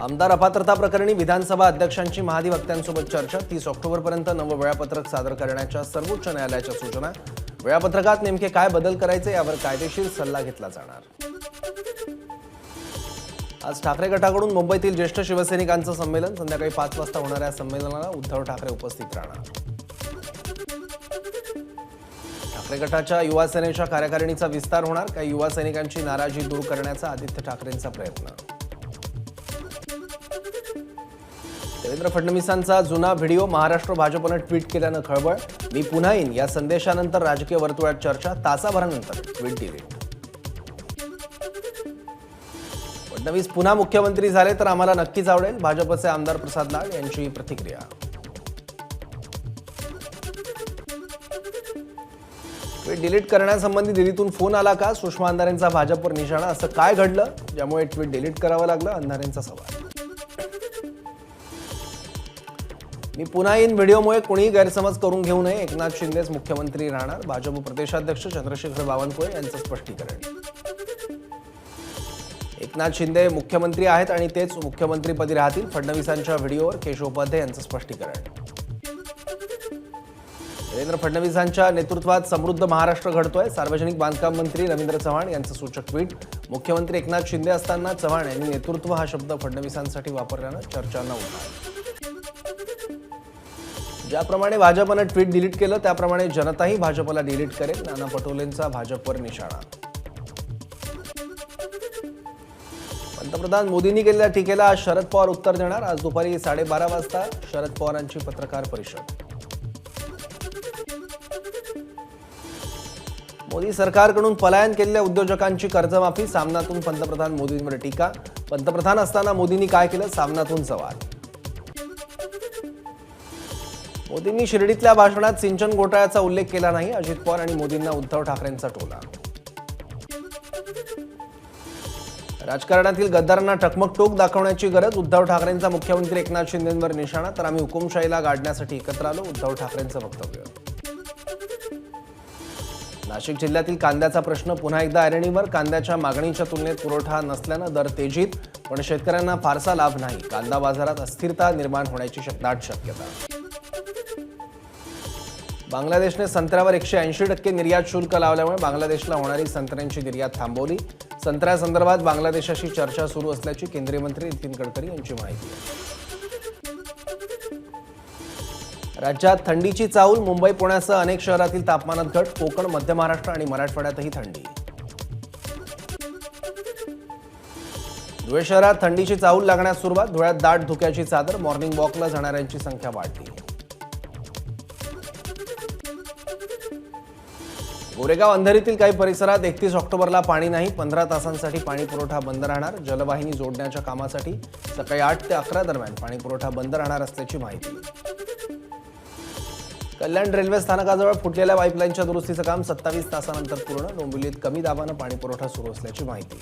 आमदार अपात्रता प्रकरणी विधानसभा अध्यक्षांची महाधिवक्त्यांसोबत चर्चा 30 ऑक्टोबरपर्यंत नवं वेळापत्रक सादर करण्याच्या सर्वोच्च न्यायालयाच्या सूचना। वेळापत्रकात नेमके काय बदल करायचे यावर कायदेशीर सल्ला घेतला जाणार। आज ठाकरे गटाकडून मुंबईतील ज्येष्ठ शिवसैनिकांचं संमेलन। संध्याकाळी 5 वाजता होणाऱ्या संमेलनाला उद्धव ठाकरे उपस्थित राहणार। ठाकरे गटाच्या युवा सेनेच्या कार्यकारिणीचा विस्तार होणार। काही युवा सैनिकांची नाराजी दूर करण्याचा आदित्य ठाकरेंचा प्रयत्न। देवेंद्र फडणवीसांचा जुना व्हिडिओ महाराष्ट्र भाजपने ट्विट केल्यानं खळबळ। मी पुन्हा येईन या संदेशानंतर राजकीय वर्तुळात चर्चा। तासाभरानंतर ट्विट डिलीट। फडणवीस पुन्हा मुख्यमंत्री झाले तर आम्हाला नक्कीच आवडेल। भाजपचे आमदार प्रसाद लाड यांची प्रतिक्रिया। ट्विट डिलीट करण्यासंबंधी दिल्लीतून फोन आला का? सुषमा अंधारेंचा भाजपवर निशाणा। असं काय घडलं ज्यामुळे ट्विट डिलीट करावं लागलं? अंधारेंचा सवाल। मी पुन्हा येईन व्हिडिओमुळे कोणीही गैरसमज करून घेऊ नये। एकनाथ शिंदेच मुख्यमंत्री राहणार। भाजप प्रदेशाध्यक्ष चंद्रशेखर बावनकुळे यांचं स्पष्टीकरण। एकनाथ शिंदे मुख्यमंत्री आहेत आणि तेच मुख्यमंत्रीपदी राहतील। फडणवीसांच्या व्हिडिओवर केशव उपाध्ये यांचं स्पष्टीकरण। देवेंद्र फडणवीसांच्या नेतृत्वात समृद्ध महाराष्ट्र घडतोय। सार्वजनिक बांधकाम मंत्री रवींद्र चव्हाण यांचं सूचक ट्विट। मुख्यमंत्री एकनाथ शिंदे असताना चव्हाण यांनी नेतृत्व हा शब्द फडणवीसांसाठी वापरल्यानं चर्चांना उधाण। ज्याप्रमाणे भाजपने ट्विट डिलीट केलं त्याप्रमाणे जनताही भाजपला डिलीट करेल। नाना पटोलेंचा भाजपवर निशाणा। पंतप्रधान मोदींनी केलेल्या टीकेला आज शरद पवार उत्तर देणार। आज दुपारी 12:30 वाजता शरद पवारांची पत्रकार परिषद। मोदी सरकारकडून पलायन केलेल्या उद्योजकांची कर्जमाफी। सामनातून पंतप्रधान मोदींवर टीका। पंतप्रधान असताना मोदींनी काय केलं? सामनातून सवाल। मोदींनी शिर्डीतल्या भाषणात सिंचन घोटाळ्याचा उल्लेख केला नाही। अजित पवार आणि मोदींना उद्धव ठाकरेंचा टोला। राजकारणातील गद्दारांना टकमक टोक दाखवण्याची गरज। उद्धव ठाकरेंचा मुख्यमंत्री एकनाथ शिंदेंवर निशाणा। तर आम्ही हुकुमशाहीला गाडण्यासाठी एकत्र आलो। उद्धव ठाकरेंचं वक्तव्य। नाशिक जिल्ह्यातील कांद्याचा प्रश्न पुन्हा एकदा ऐरणीवर। कांद्याच्या मागणीच्या तुलनेत पुरवठा नसल्यानं दर तेजीत, पण शेतकऱ्यांना फारसा लाभ नाही। कांदा बाजारात अस्थिरता निर्माण होण्याची दाट शक्यता। बांगलादेशने संत्र्यावर 180% निर्यात शुल्क लावल्यामुळे बांगलादेशला होणारी संत्र्यांची निर्यात थांबवली। संत्र्यासंदर्भात बांगलादेशाशी चर्चा सुरू असल्याची केंद्रीय मंत्री नितीन गडकरी यांची माहिती। राज्यात थंडीची चाहूल। मुंबई पुण्यासह अनेक शहरातील तापमानात घट। कोकण, मध्य महाराष्ट्र आणि मराठवाड्यातही थंडी। धुळे शहरात थंडीची चाहूल लागण्यास सुरुवात। धुळ्यात दाट धुक्याची चादर। मॉर्निंग वॉकला जाणाऱ्यांची संख्या वाढली। गोरेगाव अंधेरीतील काही परिसरात 31 ऑक्टोबरला पाणी नाही। 15 तासांसाठी पाणी पुरवठा बंद राहणार। जलवाहिनी जोडण्याच्या कामासाठी सकाळी 8 ते 11 दरम्यान पाणी पुरवठा बंद राहणार असल्याची माहिती। कल्याण रेल्वे स्थानकाजवळ फुटलेल्या पाईपलाईनच्या दुरुस्तीचं काम 27 तासानंतर पूर्ण। डोंबिवलीत कमी दाबानं पाणी पुरवठा सुरू असल्याची माहिती।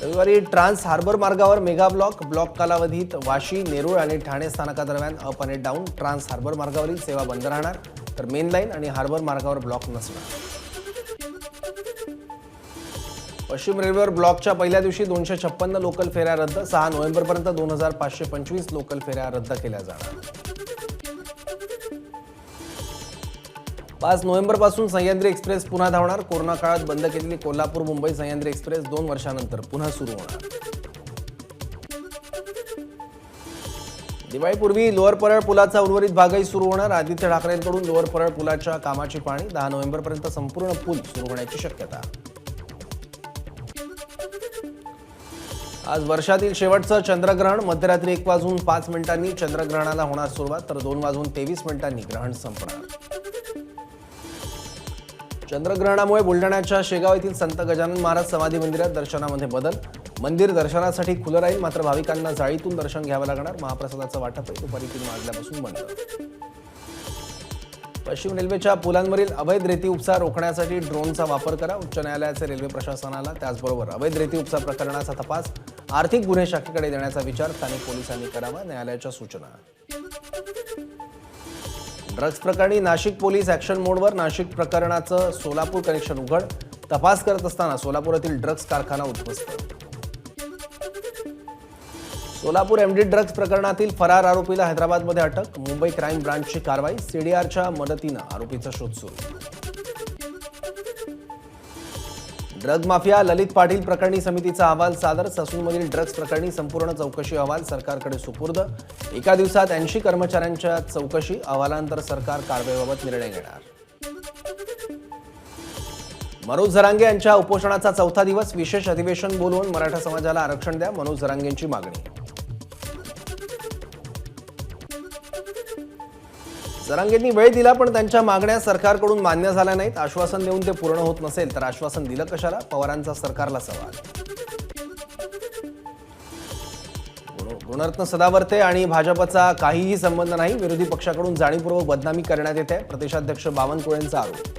रविवारी ट्रान्स हार्बर मार्गावर मेगा ब्लॉक कालावधीत वाशी, नेरूळ आणि ठाणे स्थानकादरम्यान अप आणि डाऊन। ट्रान्स हार्बर मार्गावरील सेवा बंद राहणार, तर मेन लाईन आणि हार्बर मार्गावर ब्लॉक नसणार। पश्चिम रेल्वेवर ब्लॉकच्या पहिल्या दिवशी 256 लोकल फेऱ्या रद्द। 6 नोव्हेंबरपर्यंत 2525 लोकल फेऱ्या रद्द केल्या जाणार। 5 नोव्हेंबरपासून सह्याद्री एक्सप्रेस पुन्हा धावणार। कोरोना काळात बंद केलेली कोल्हापूर मुंबई सह्याद्री एक्सप्रेस 2 वर्षांनंतर पुन्हा सुरू होणार। दिवाळीपूर्वी लोअर परळ पुलाचा उर्वरित भागही सुरू होणार। आदित्य ठाकरेंकडून लोअर परळ पुलाच्या कामाची पाहणी। 10 नोव्हेंबरपर्यंत संपूर्ण पूल सुरू होण्याची शक्यता। आज वर्षातील शेवटचं चंद्रग्रहण। मध्यरात्री 1:05 चंद्रग्रहणाला होणार सुरुवात, तर 2:23 ग्रहण संपणार। चंद्रग्रहणामुळे बुलढाण्याच्या शेगाव येथील संत गजानन महाराज समाधी मंदिरात दर्शनामध्ये बदल। मंदिर दर्शनासाठी खुलं राहील, मात्र भाविकांना जाळीतून दर्शन घ्यावं लागणार। महाप्रसादाचं वाटपही दुपारी 3 वाजल्यापासून बंद। पश्चिम रेल्वेच्या पुलांवरील अवैध रेती उपसा रोखण्यासाठी ड्रोनचा वापर करा। उच्च न्यायालयाचे रेल्वे प्रशासनाला। त्याचबरोबर अवैध रेती उपसा प्रकरणाचा तपास आर्थिक गुन्हे शाखेकडे देण्याचा विचार स्थानिक पोलिसांनी करावा। न्यायालयाच्या सूचना। ड्रग्स प्रकरणी नाशिक पोलीस ॲक्शन मोडवर। नाशिक प्रकरणाचं सोलापूर कनेक्शन उघड। तपास करत असताना सोलापुरातील ड्रग्स कारखाना उद्ध्वस्त। सोलापूर एमडी ड्रग्ज प्रकरणातील फरार आरोपीला हैदराबादमध्ये अटक. मुंबई क्राईम ब्रांचची कारवाई. सीडीआरच्या मदतीनं आरोपीचा शोध सुरू. ड्रग माफिया ललित पाटील प्रकरणी समितीचा अहवाल सादर. ससूनमधील ड्रग्ज प्रकरणी संपूर्ण चौकशी अहवाल सरकारकडे सुपूर्द. एका दिवसात 80 कर्मचाऱ्यांच्या चौकशी अहवालानंतर सरकार कारवाईबाबत निर्णय घेणार. मनोज जरांगे यांच्या उपोषणाचा चौथा दिवस. विशेष अधिवेशन बोलवून मराठा समाजाला आरक्षण द्या, मनोज जरांगेंची मागणी. जरांगेंनी वेळ दिला पण त्यांच्या मागण्या सरकारकडून मान्य झाल्या नाहीत. आश्वासन देऊन ते पूर्ण होत नसेल तर आश्वासन दिलं कशाला, पवारांचा सरकारला सवाल. गुणरत्न सदावर्ते आणि भाजपचा काहीही संबंध नाही, विरोधी पक्षाकडून जाणीवपूर्वक बदनामी करण्यात येते, प्रदेशाध्यक्ष बावनकुळेंचा आरोप.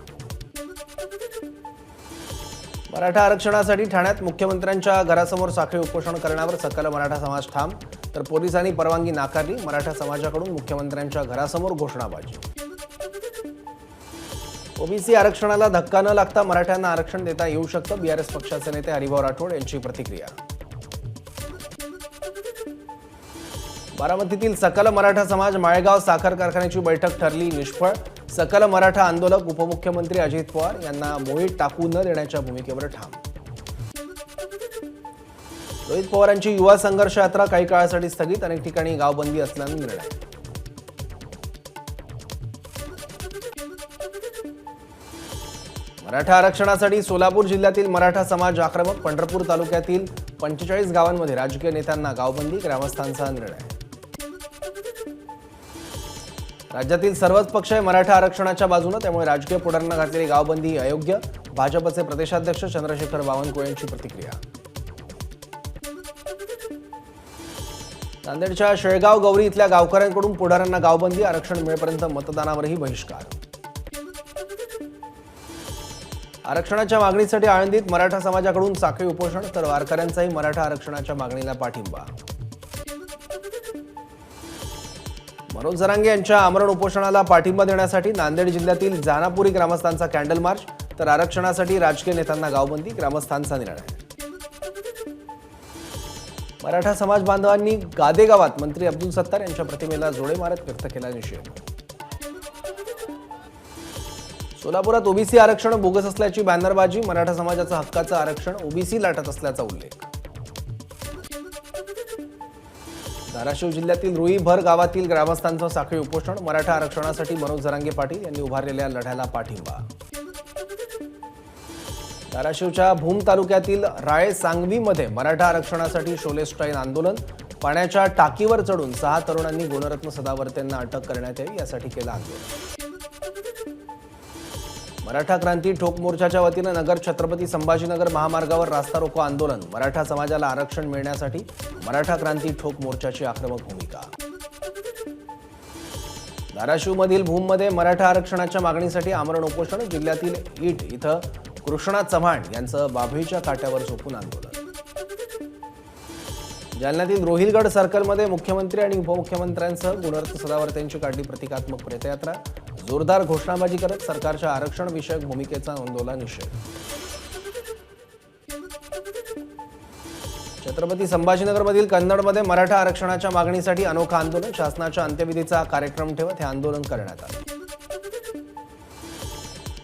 मराठा आरक्षणासाठी ठाण्यात मुख्यमंत्र्यांच्या घरासमोर साखळी उपोषण करण्यावर सकल मराठा समाज ठाम, तर पोलिसांनी परवानगी नाकारली. मराठा समाजाकडून मुख्यमंत्र्यांच्या घरासमोर घोषणाबाजी. ओबीसी आरक्षणाला धक्का न लागता मराठ्यांना आरक्षण देता येऊ शकतं, बीआरएस पक्षाचे नेते हरिभाऊ राठोड यांची प्रतिक्रिया. बारामतीतील सकल मराठा समाज माळेगाव साखर कारखान्याची बैठक ठरली निष्फळ. सकल मराठा आंदोलक उपमुख्यमंत्री अजित पवार यांना मोहीत टाकू न देण्याच्या भूमिकेवर ठाम. रोहित पवारांची युवा संघर्ष यात्रा काही काळासाठी स्थगित. अनेक ठिकाणी गावबंदी असल्याने निर्णय. मराठा आरक्षणासाठी सोलापूर जिल्ह्यातील मराठा समाज आक्रमक. पंढरपूर तालुक्यातील 45 गावांमध्ये राजकीय नेत्यांना गावबंदी, ग्रामस्थांचा निर्णय. राज्यातील सर्वच पक्ष मराठा आरक्षणाच्या बाजूने, त्यामुळे राजकीय पुढाऱ्यांना घातलेली गावबंदी अयोग्य. भाजपचे प्रदेशाध्यक्ष चंद्रशेखर बावनकुळे यांची प्रतिक्रिया. नांदेडच्या शेळगाव गौरी इथल्या गावकऱ्यांकडून पुढाऱ्यांना गावबंदी, आरक्षण मिळेपर्यंत मतदानावरही बहिष्कार. आरक्षणाच्या मागणीसाठी आळंदीत मराठा समाजाकडून साखळी उपोषण, तर वारकऱ्यांचाही मराठा आरक्षणाच्या मागणीला पाठिंबा. मनोज जरांगे यांच्या आमरण उपोषणाला पाठिंबा देण्यासाठी नांदेड जिल्ह्यातील जानापुरी ग्रामस्थांचा कॅन्डल मार्च, तर आरक्षणासाठी राजकीय नेत्यांना गावबंदी, ग्रामस्थांचा निर्णय. मराठा समाज बांधवांनी गादे गावात मंत्री अब्दुल सत्तार यांच्या प्रतिमेला जोडे मारत व्यक्त केला निषेध. सोलापुरात ओबीसी आरक्षण बोगस असल्याची बॅनरबाजी. मराठा समाजाचं हक्काचं आरक्षण ओबीसी लाटत असल्याचा उल्लेख. धाराशिव जिल्ह्यातील रुईभर गावातील ग्रामस्थांचं साखळी उपोषण. मराठा आरक्षणासाठी मनोज जरांगे पाटील यांनी उभारलेल्या लढ्याला पाठिंबा. धाराशिवच्या भूम तालुक्यातील राळे सांगवीमध्ये मराठा आरक्षणासाठी शोले स्टाईल आंदोलन. पाण्याच्या टाकीवर चढून 6 तरुणांनी गुणरत्न सदावर्तेंना अटक करण्यात यावी यासाठी केलं आंदोलन. मराठा क्रांती ठोक मोर्चाच्या वतीनं नगर छत्रपती संभाजीनगर महामार्गावर रास्ता रोको आंदोलन. मराठा समाजाला आरक्षण मिळण्यासाठी मराठा क्रांती ठोक मोर्चाची आक्रमक भूमिका. धाराशिवमधील भूममध्ये मराठा आरक्षणाच्या मागणीसाठी आमरण उपोषण. जिल्ह्यातील ईट इथं कृष्णा चव्हाण यांचं बाभळीच्या काट्यावर झोपून आंदोलन. जालन्यातील रोहिलगड सर्कलमध्ये मुख्यमंत्री आणि उपमुख्यमंत्र्यांसह गुणरत्न सदावर्तेंची काढली प्रतिकात्मक प्रेतयात्रा. जोरदार घोषणाबाजी करत सरकारच्या आरक्षण विषयक भूमिकेचा नोंदवला निषेध. छत्रपती संभाजीनगरमधील कन्नडमध्ये मराठा आरक्षणाच्या मागणीसाठी अनोखा आंदोलन. शासनाच्या अंत्यविधीचा कार्यक्रम ठेवत हे आंदोलन करण्यात आले.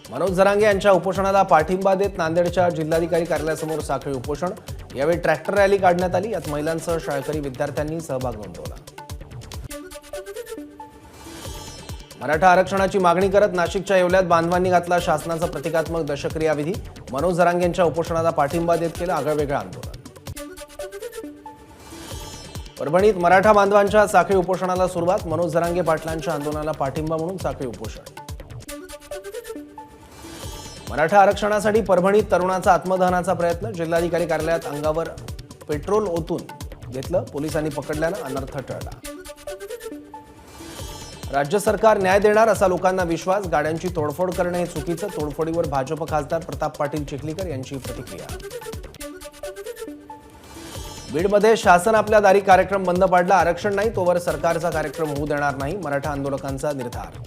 मनोज जरांगे यांच्या उपोषणाला पाठिंबा देत नांदेडच्या जिल्हाधिकारी कार्यालयासमोर साखळी उपोषण. यावेळी ट्रॅक्टर रॅली काढण्यात आली. यात महिलांसह शाळकरी विद्यार्थ्यांनी सहभाग नोंदवला. मराठा आरक्षणाची मागणी करत नाशिकच्या येवल्यात बांधवांनी घातला शासनाचा प्रतिकात्मक दशक्रिया विधी. मनोज जरांगे यांच्या उपोषणाला पाठिंबा देत केलं आगळवेगळं आंदोलन. परभणीत मराठा बांधवांच्या साखळी उपोषणाला सुरुवात. मनोज जरांगे पाटलांच्या आंदोलनाला पाठिंबा म्हणून साखळी उपोषण. मराठा आरक्षणासाठी परभणीत तरुणाचा आत्मदहनाचा प्रयत्न. जिल्हाधिकारी कार्यालयात अंगावर पेट्रोल ओतून घेतलं. पोलिसांनी पकडल्यानं अनर्थ टळला. राज्य सरकार न्याय देणार असा लोकांना विश्वास. गाड्यांची तोडफोड करणे हे चुकीचं. तोडफोडीवर भाजप खासदार प्रताप पाटील चिखलीकर यांची प्रतिक्रिया. बीडमध्ये शासन आपल्या दारी कार्यक्रम बंद पाडला. आरक्षण नाही तोवर सरकारचा कार्यक्रम होऊ देणार नाही. मराठा आंदोलकांचा निर्धार.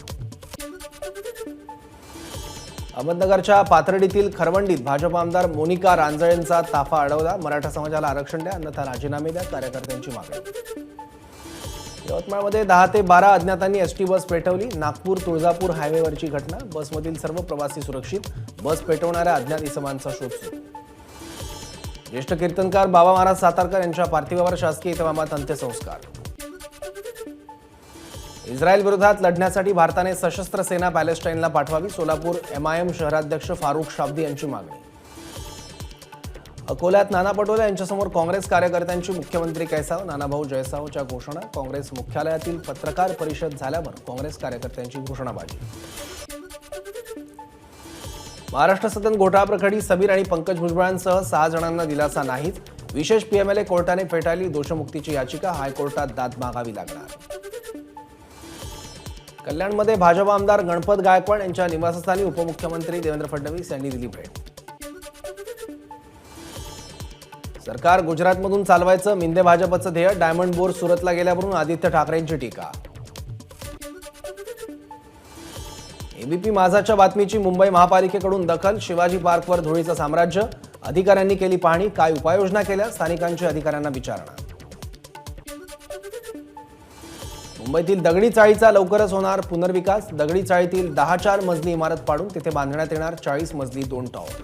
अहमदनगरच्या पाथर्डीतील खरवंडीत भाजप आमदार मोनिका रांजळेंचा ताफा अडवला. मराठा समाजाला आरक्षण द्या अन्यथा राजीनामे द्या, कार्यकर्त्यांची मागणी. यवतमाळमध्ये 10 ते 12 अज्ञातांनी एसटी बस पेटवली. नागपूर तुळजापूर हायवेवरची घटना. बसमधील सर्व प्रवासी सुरक्षित. बस पेटवणाऱ्या अज्ञात इसमांचा शोध सुरू. ज्येष्ठ कीर्तनकार बाबा महाराज सातारकर यांच्या पार्थिवावर शासकीय इतमामात अंत्यसंस्कार. इस्रायल विरोधात लढण्यासाठी भारताने सशस्त्र सेना पॅलेस्टाईनला पाठवावी. सोलापूर एमआयएम शहराध्यक्ष फारुख शाब्दी यांची मागणी. अकोल्यात नाना पटोले यांच्यासमोर काँग्रेस कार्यकर्त्यांची मुख्यमंत्री कैसाव नानाभाऊ जयसावच्या घोषणा. काँग्रेस मुख्यालयातील पत्रकार परिषद झाल्यावर काँग्रेस कार्यकर्त्यांची घोषणाबाजी. महाराष्ट्र सदन घोटाळा प्रकरणी समीर आणि पंकज भुजबळांसह 6 जणांना दिलासा नाहीच. विशेष पीएमएलए कोर्टाने फेटाळली दोषमुक्तीची याचिका. हायकोर्टात दाद मागावी लागणार. कल्याणमध्ये भाजप आमदार गणपत गायकवाड यांच्या निवासस्थानी उपमुख्यमंत्री देवेंद्र फडणवीस यांनी दिली भेट. सरकार गुजरातमधून चालवायचं मिंदे भाजपचं ध्येय. डायमंड बोर सुरतला गेल्यावरून आदित्य ठाकरेंची टीका. एबीपी माझाच्या बातमीची मुंबई महापालिकेकडून दखल. शिवाजी पार्कवर धुळीचं साम्राज्य. अधिकाऱ्यांनी केली पाहणी. काय उपाययोजना केल्या, स्थानिकांची अधिकाऱ्यांना विचारणा. मुंबईतील दगडी चाळीचा लवकरच होणार पुनर्विकास. दगडी चाळीतील 10 मजली इमारत पाडून तिथे बांधण्यात येणार 40 मजली 2 टॉवर.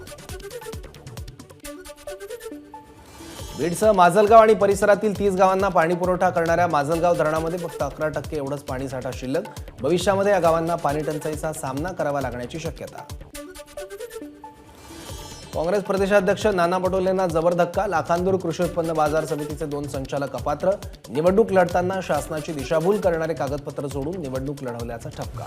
बीडसह माजलगाव आणि परिसरातील 30 गावांना पाणी पुरवठा करणाऱ्या माजलगाव धरणामध्ये फक्त 11% एवढंच पाणीसाठा शिल्लक. भविष्यामध्ये या गावांना पाणी टंचाईचा सामना करावा लागण्याची शक्यता. काँग्रेस प्रदेशाध्यक्ष नाना पटोलेंना जबर धक्का. लाखांदूर कृषी उत्पन्न बाजार समितीचे 2 संचालक अपात्र. निवडणूक लढताना शासनाची दिशाभूल करणारे कागदपत्र सोडून निवडणूक लढवल्याचा ठपका.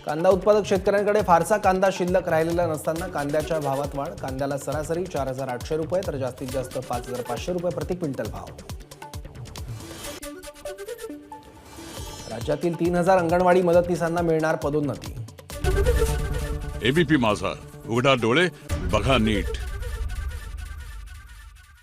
कांदा उत्पादक शेतकऱ्यांकडे फारसा कांदा शिल्लक राहिलेला नसताना कांद्याच्या भावात वाढ. कांद्याला सरासरी 4,800 रुपये तर जास्तीत जास्त 5,500 रुपये प्रति क्विंटल भाव. राज्यातील 3,000 अंगणवाडी मदतनीसांना मिळणार पदोन्नती. एबीपी माझा, उघडा डोळे बघा नीट.